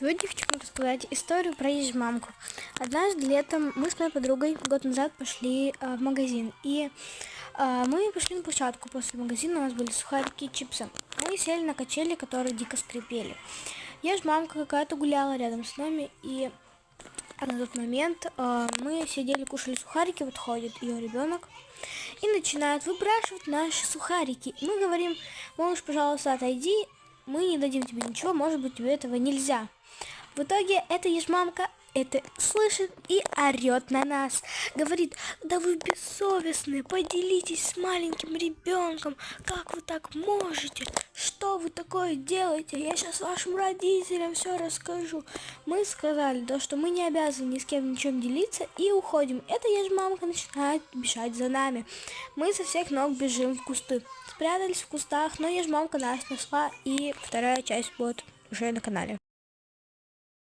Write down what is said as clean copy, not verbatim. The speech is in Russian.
Сегодня хочу вам рассказать историю про ежемамку. Однажды летом мы с моей подругой год назад пошли в магазин. И мы пошли на площадку после магазина, у нас были сухарики и чипсы. Мы сели на качели, которые дико скрипели. Ежемамка какая-то гуляла рядом с нами, и на тот момент мы сидели, кушали сухарики, вот ходит ее ребенок и начинает выпрашивать наши сухарики. Мы говорим: малыш, пожалуйста, отойди, мы не дадим тебе ничего, может быть, тебе этого нельзя. В итоге эта ежемамка это слышит и орет на нас. Говорит: да вы бессовестные, поделитесь с маленьким ребенком. Как вы так можете? Что вы такое делаете? Я сейчас вашим родителям все расскажу. Мы сказали, да, что мы не обязаны ни с кем ничем делиться, и уходим. Эта ежемамка начинает бежать за нами. Мы со всех ног бежим в кусты. Спрятались в кустах, но ежемамка нас нашла, и вторая часть будет уже на канале.